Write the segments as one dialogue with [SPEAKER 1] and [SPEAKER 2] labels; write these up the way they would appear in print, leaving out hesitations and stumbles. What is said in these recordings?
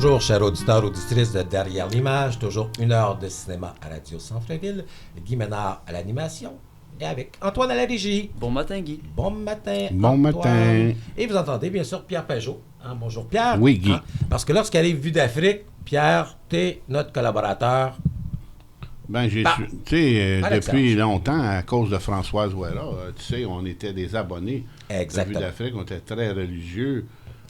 [SPEAKER 1] Bonjour, chers auditeurs, auditrices de Derrière l'image. Toujours une heure de cinéma à Radio Centre-Ville. Guy Ménard à l'animation et avec Antoine à la régie.
[SPEAKER 2] Bon matin, Guy.
[SPEAKER 1] Bon matin,
[SPEAKER 3] Bon
[SPEAKER 1] Antoine.
[SPEAKER 3] matin.
[SPEAKER 1] Et vous entendez bien sûr Pierre Pajot. Bonjour Pierre.
[SPEAKER 3] Oui, Guy.
[SPEAKER 1] Parce que lorsqu'arrive Vue d'Afrique, Pierre, t'es notre collaborateur.
[SPEAKER 3] Ben, tu sais, depuis longtemps, à cause de Françoise Ouellet, tu sais, on était des abonnés.
[SPEAKER 1] Exactement.
[SPEAKER 3] De Vue d'Afrique, on était très religieux.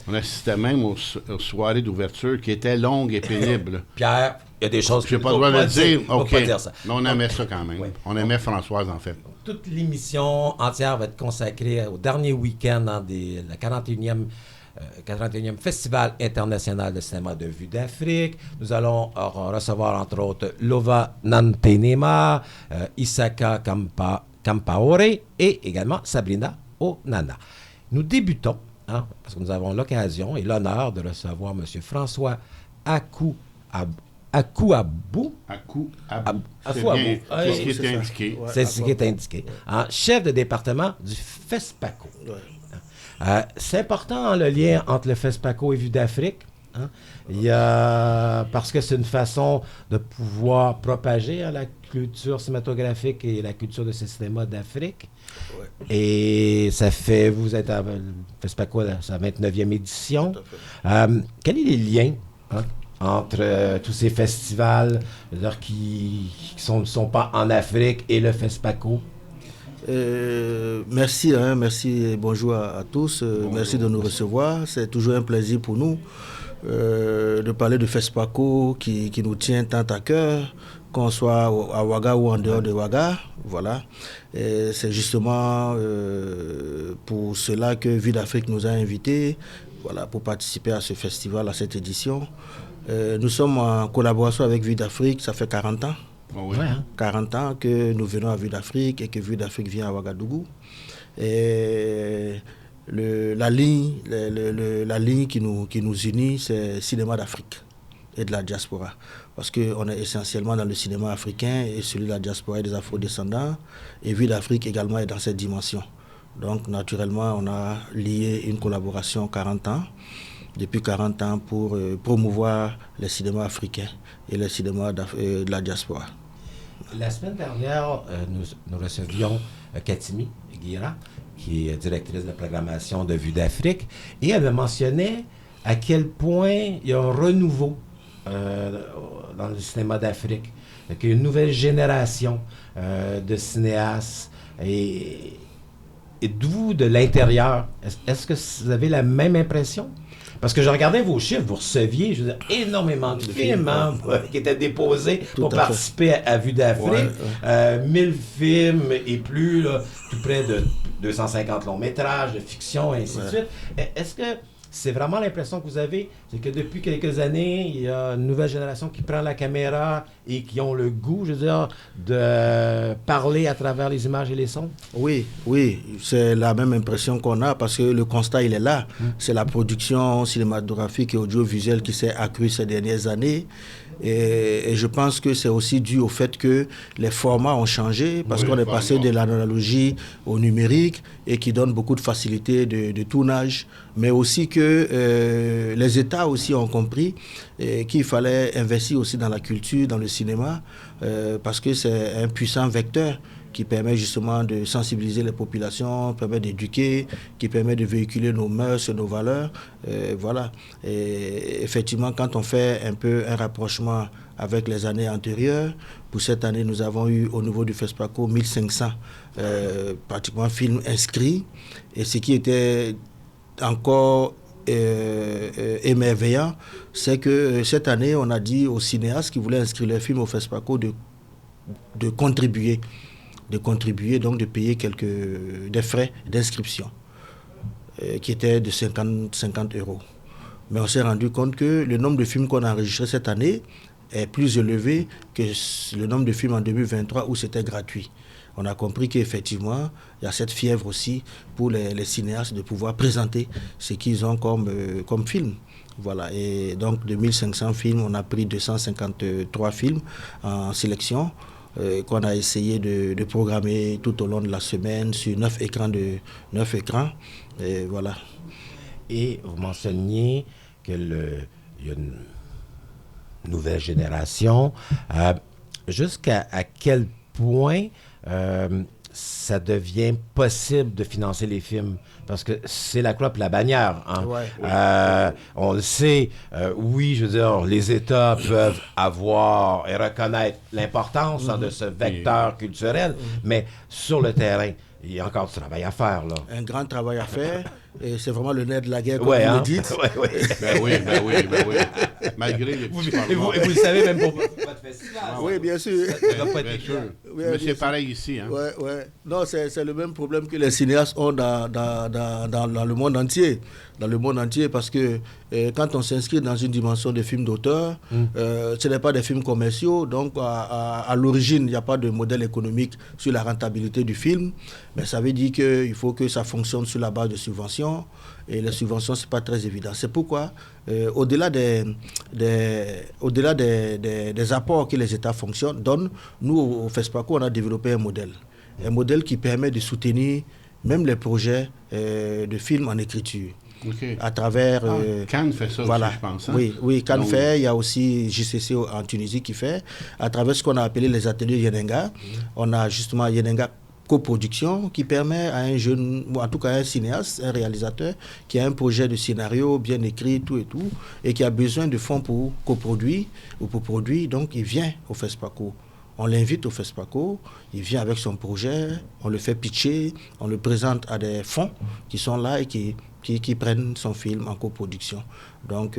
[SPEAKER 3] On assistait même aux soirées d'ouverture qui étaient longues et pénibles.
[SPEAKER 1] Pierre, il y a des choses que
[SPEAKER 3] je n'ai pas le droit de le dire.
[SPEAKER 1] OK. Pas dire ça.
[SPEAKER 3] Mais on aimait ça quand même.
[SPEAKER 1] Oui.
[SPEAKER 3] On aimait Françoise, en fait.
[SPEAKER 1] Toute l'émission entière va être consacrée au dernier week-end la 41e Festival international de cinéma de Vue d'Afrique. Nous allons recevoir, entre autres, Lova Nantenema, Isaka Kampaore et également Sabrina Onana. Nous débutons, parce que nous avons l'occasion et l'honneur de recevoir M. François Akouabou.
[SPEAKER 3] C'est ce qui est indiqué.
[SPEAKER 1] C'est ce qui est indiqué. Chef de département du FESPACO. Ouais. C'est important le lien entre le FESPACO et Vue d'Afrique. Parce que c'est une façon de pouvoir propager la culture cinématographique et la culture de ce cinéma d'Afrique. Ouais. Et ça fait, vous êtes à FESPACO, sa 29e édition. Quels sont les liens entre tous ces festivals qui ne sont pas en Afrique et le FESPACO?
[SPEAKER 4] Merci et bonjour à tous. Bonjour. Merci de nous recevoir. C'est toujours un plaisir pour nous de parler de FESPACO qui nous tient tant à cœur, qu'on soit à Ouaga ou en dehors de Ouaga. Voilà. Et c'est justement pour cela que Vue d'Afrique nous a invités, voilà, pour participer à ce festival, à cette édition. Nous sommes en collaboration avec Vue d'Afrique, ça fait 40 ans.
[SPEAKER 3] Oh oui.
[SPEAKER 4] 40 ans que nous venons à Vue d'Afrique et que Vue d'Afrique vient à Ouagadougou. Et la ligne qui nous unit, c'est Cinéma d'Afrique et de la diaspora. Parce qu'on est essentiellement dans le cinéma africain et celui de la diaspora et des afro-descendants. Et Vue d'Afrique également est dans cette dimension. Donc naturellement, on a lié une collaboration 40 ans. Depuis 40 ans pour promouvoir le cinéma africain et le cinéma de la diaspora.
[SPEAKER 1] La semaine dernière, nous recevions Katimi Guira, qui est directrice de programmation de Vue d'Afrique, et elle me mentionnait à quel point il y a un renouveau dans le cinéma d'Afrique, qu'il y a une nouvelle génération de cinéastes. Et d'où, de l'intérieur, est-ce que vous avez la même impression? Parce que je regardais vos chiffres, vous receviez, je veux dire, énormément de films qui étaient déposés pour participer à Vue d'Afrique. 1000 films et plus, là, tout près de 250 longs métrages de fiction, et ainsi de suite. Est-ce que c'est vraiment l'impression que vous avez, c'est que depuis quelques années, il y a une nouvelle génération qui prend la caméra et qui ont le goût, je veux dire, de parler à travers les images et les sons?
[SPEAKER 4] Oui, c'est la même impression qu'on a parce que le constat, il est là. C'est la production cinématographique et audiovisuelle qui s'est accrue ces dernières années. Et je pense que c'est aussi dû au fait que les formats ont changé parce qu'on est passé de l'analogie au numérique et qui donne beaucoup de facilité de tournage, mais aussi que les États aussi ont compris qu'il fallait investir aussi dans la culture, dans le cinéma, parce que c'est un puissant vecteur qui permet justement de sensibiliser les populations, permet d'éduquer, qui permet de véhiculer nos mœurs et nos valeurs. Voilà. Et effectivement, quand on fait un peu un rapprochement avec les années antérieures, pour cette année, nous avons eu au niveau du FESPACO 1500 pratiquement films inscrits. Et ce qui était encore émerveillant, c'est que cette année, on a dit aux cinéastes qui voulaient inscrire leurs films au FESPACO de contribuer, donc de payer des frais d'inscription qui étaient de 50 €. Mais on s'est rendu compte que le nombre de films qu'on a enregistrés cette année est plus élevé que le nombre de films en 2023 où c'était gratuit. On a compris qu'effectivement, il y a cette fièvre aussi pour les cinéastes de pouvoir présenter ce qu'ils ont comme film. Voilà. Et donc de 1500 films, on a pris 253 films en sélection. Qu'on a essayé de programmer tout au long de la semaine sur 9 écrans. Et voilà.
[SPEAKER 1] Et vous mentionniez qu'il y a nouvelle génération. Jusqu'à quel point ça devient possible de financer les films? Parce que c'est la croix et la bannière. Hein? Ouais. On le sait, oui, je veux dire, les États peuvent avoir et reconnaître l'importance de ce vecteur culturel, mais sur le terrain, il y a encore du travail à faire. Là.
[SPEAKER 4] Un grand travail à faire. Et c'est vraiment le nerf de la guerre, comme vous le dites.
[SPEAKER 3] Ben oui. Malgré les petits
[SPEAKER 1] vous le savez même pour votre festival.
[SPEAKER 4] Oui, bien sûr.
[SPEAKER 3] Bien sûr. Mais c'est pareil ici. Hein.
[SPEAKER 4] Ouais. Non, c'est le même problème que les cinéastes ont dans le monde entier. Dans le monde entier, parce que quand on s'inscrit dans une dimension de films d'auteur, ce n'est pas des films commerciaux. Donc, à l'origine, il n'y a pas de modèle économique sur la rentabilité du film. Mais ça veut dire qu'il faut que ça fonctionne sur la base de subventions. Et les subventions, ce n'est pas très évident. C'est pourquoi, au-delà des apports que les États donnent, nous, au FESPACO, on a développé un modèle qui permet de soutenir même les projets de films en écriture.
[SPEAKER 3] Okay.
[SPEAKER 4] À travers...
[SPEAKER 3] Cannes fait ça
[SPEAKER 4] voilà.
[SPEAKER 3] aussi, je pense. Hein?
[SPEAKER 4] Oui, Cannes fait. Il y a aussi JCC en Tunisie qui fait. À travers ce qu'on a appelé les ateliers Yenenga, on a justement Yenenga coproduction qui permet à un jeune, ou en tout cas un cinéaste, un réalisateur, qui a un projet de scénario bien écrit, tout, et qui a besoin de fonds pour coproduire ou pour produire, donc il vient au FESPACO. On l'invite au FESPACO, il vient avec son projet, on le fait pitcher, on le présente à des fonds qui sont là et qui prennent son film en coproduction. Donc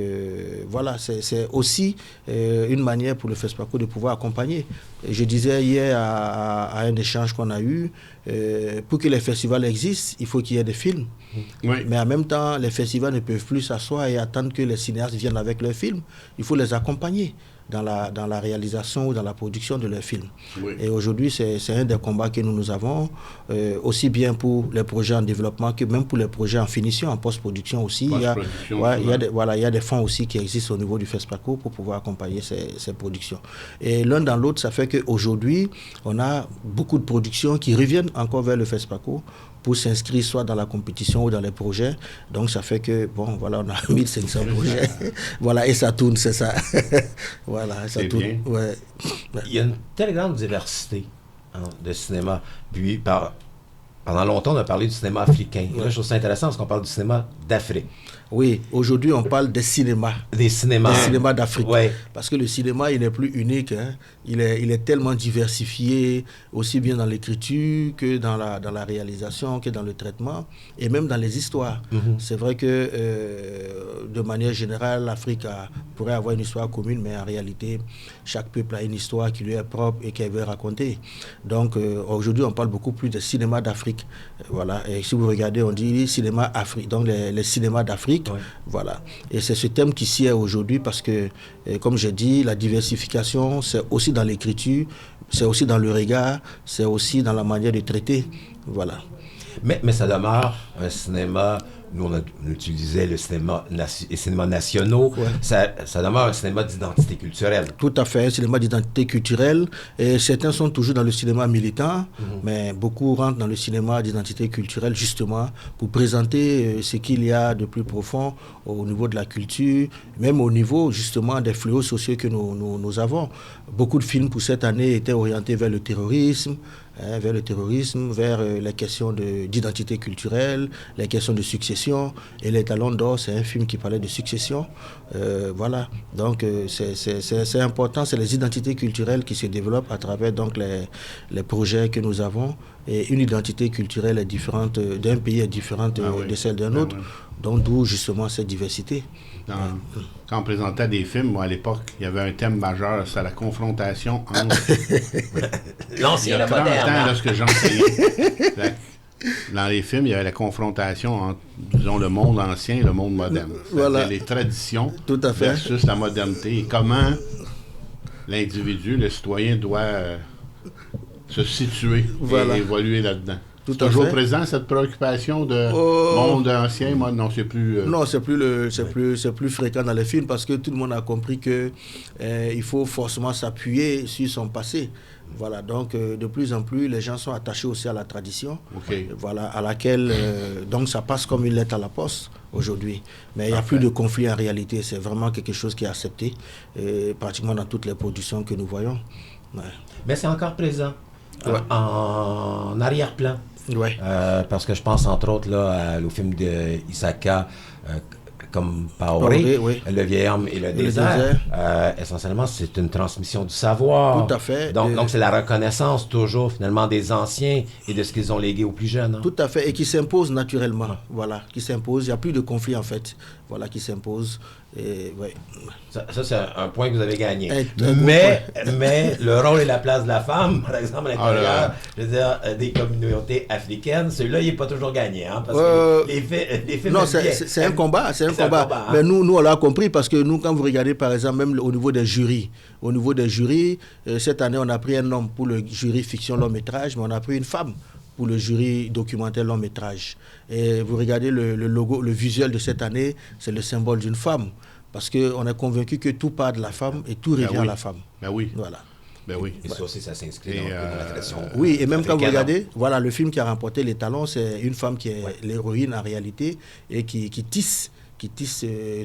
[SPEAKER 4] voilà, c'est aussi une manière pour le FESPACO de pouvoir accompagner. Je disais hier à un échange qu'on a eu, pour que les festivals existent, il faut qu'il y ait des films. Oui. Mais en même temps, les festivals ne peuvent plus s'asseoir et attendre que les cinéastes viennent avec leurs films. Il faut les accompagner dans la réalisation ou dans la production de leurs films. Oui. Et aujourd'hui, c'est un des combats que nous avons, aussi bien pour les projets en développement que même pour les projets en finition, en post-production aussi. Il y a des fonds aussi qui existent au niveau du FESPACO pour pouvoir accompagner ces productions. Et l'un dans l'autre, ça fait qu'aujourd'hui, on a beaucoup de productions qui reviennent encore vers le FESPACO pour s'inscrire soit dans la compétition ou dans les projets. Donc ça fait que, bon, voilà, on a 1500 projets. Voilà, et ça tourne, c'est ça. Voilà, ça tourne. Bien. Ouais.
[SPEAKER 1] Il y a une très grande diversité de cinéma. Puis, pendant longtemps, on a parlé du cinéma africain. Là, je trouve ça intéressant parce qu'on parle du cinéma d'Afrique.
[SPEAKER 4] Oui, aujourd'hui, on parle des cinémas.
[SPEAKER 1] Des cinémas
[SPEAKER 4] d'Afrique. Ouais. Parce que le cinéma, il n'est plus unique. Hein. Il est tellement diversifié, aussi bien dans l'écriture que dans la réalisation, que dans le traitement, et même dans les histoires. Mm-hmm. C'est vrai que, de manière générale, l'Afrique pourrait avoir une histoire commune, mais en réalité, chaque peuple a une histoire qui lui est propre et qu'elle veut raconter. Donc, aujourd'hui, on parle beaucoup plus de cinéma d'Afrique. Voilà. Et si vous regardez, on dit cinéma Afrique, donc les cinémas d'Afrique. Ouais. Voilà. Et c'est ce thème qui sied aujourd'hui parce que, comme j'ai dit, la diversification, c'est aussi dans l'écriture, c'est aussi dans le regard, c'est aussi dans la manière de traiter. Voilà.
[SPEAKER 1] Mais ça demeure un cinéma, nous on utilisait les cinémas nationaux, ouais. Ça demeure un cinéma d'identité culturelle.
[SPEAKER 4] Tout à fait, un cinéma d'identité culturelle. Et certains sont toujours dans le cinéma militant, mais beaucoup rentrent dans le cinéma d'identité culturelle justement pour présenter ce qu'il y a de plus profond au niveau de la culture, même au niveau justement des fléaux sociaux que nous avons. Beaucoup de films pour cette année étaient orientés vers le terrorisme, vers les questions d'identité culturelle, les questions de succession. Et Les Talons d'Or, c'est un film qui parlait de succession. Voilà. Donc, c'est important. C'est les identités culturelles qui se développent à travers donc, les projets que nous avons. Et une identité culturelle est différente d'un pays, est différente de celle d'un autre. Donc, d'où justement cette diversité.
[SPEAKER 3] Quand on présentait des films, moi, à l'époque, il y avait un thème majeur, c'est la confrontation entre...
[SPEAKER 1] L'ancien et la moderne. Il y a 30
[SPEAKER 3] ans, lorsque j'enseignais. Dans les films, il y avait la confrontation entre, disons, le monde ancien et le monde moderne.
[SPEAKER 4] Voilà.
[SPEAKER 3] Les traditions
[SPEAKER 4] tout à fait.
[SPEAKER 3] Versus la modernité. Et comment l'individu, le citoyen, doit se situer et évoluer là-dedans.
[SPEAKER 4] Tout
[SPEAKER 3] toujours présent cette préoccupation de monde ancien. Moi, non, c'est plus.
[SPEAKER 4] Non, c'est plus fréquent dans les films parce que tout le monde a compris que il faut forcément s'appuyer sur son passé. Voilà, donc de plus en plus, les gens sont attachés aussi à la tradition,
[SPEAKER 3] OK.
[SPEAKER 4] voilà, à laquelle, donc ça passe comme une lettre à la poste aujourd'hui. Mais il n'y a plus de conflit en réalité, c'est vraiment quelque chose qui est accepté, pratiquement dans toutes les productions que nous voyons. Ouais.
[SPEAKER 1] Mais c'est encore présent, en arrière-plan.
[SPEAKER 4] Ouais.
[SPEAKER 1] Parce que je pense entre autres là, au film de Isaka, comme Paoré,
[SPEAKER 4] Oui.
[SPEAKER 1] Le vieil homme et le désert. Essentiellement, c'est une transmission du savoir.
[SPEAKER 4] Tout à fait.
[SPEAKER 1] Donc c'est la reconnaissance toujours finalement des anciens et de ce qu'ils ont légué aux plus jeunes. Hein?
[SPEAKER 4] Tout à fait, et qui s'impose naturellement. Voilà, qui s'impose. Il n'y a plus de conflit en fait. Voilà, qui s'impose. Et, ouais.
[SPEAKER 1] Ça c'est un point que vous avez gagné.
[SPEAKER 4] Mais
[SPEAKER 1] le rôle et la place de la femme, par exemple, à l'intérieur, je veux dire, des communautés africaines, celui-là, il n'est pas toujours gagné. Hein, parce que les films...
[SPEAKER 4] Non, c'est un combat. C'est un combat. Hein. Mais nous, on l'a compris parce que nous, quand vous regardez, par exemple, même au niveau des jurys, cette année, on a pris un homme pour le jury fiction long-métrage, mais on a pris une femme pour le jury documentaire long métrage. Et vous regardez le logo, le visuel de cette année, c'est le symbole d'une femme. Parce qu'on est convaincu que tout part de la femme et tout revient à la femme.
[SPEAKER 3] Ben oui.
[SPEAKER 4] Voilà.
[SPEAKER 3] Ben oui.
[SPEAKER 1] Et ça aussi, ça s'inscrit dans la tradition.
[SPEAKER 4] Oui, et même quand vous regardez, voilà, le film qui a remporté les talons, c'est une femme qui est l'héroïne en réalité et qui tisse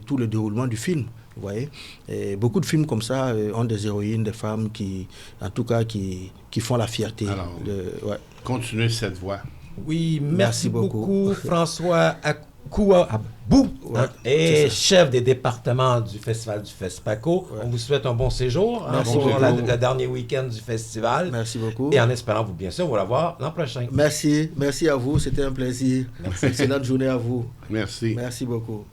[SPEAKER 4] tout le déroulement du film. Vous voyez, et beaucoup de films comme ça ont des héroïnes, des femmes qui, en tout cas, qui font la fierté.
[SPEAKER 3] Alors, continuez cette voie.
[SPEAKER 1] Oui, merci beaucoup François Akouabou, et chef des départements du festival du FESPACO. On vous souhaite un bon séjour pour le dernier week-end du festival.
[SPEAKER 4] Merci beaucoup.
[SPEAKER 1] Et en espérant vous, bien sûr, vous la voir l'an prochain.
[SPEAKER 4] Merci à vous, c'était un plaisir. Excellente journée à vous.
[SPEAKER 3] Merci.
[SPEAKER 4] Merci beaucoup.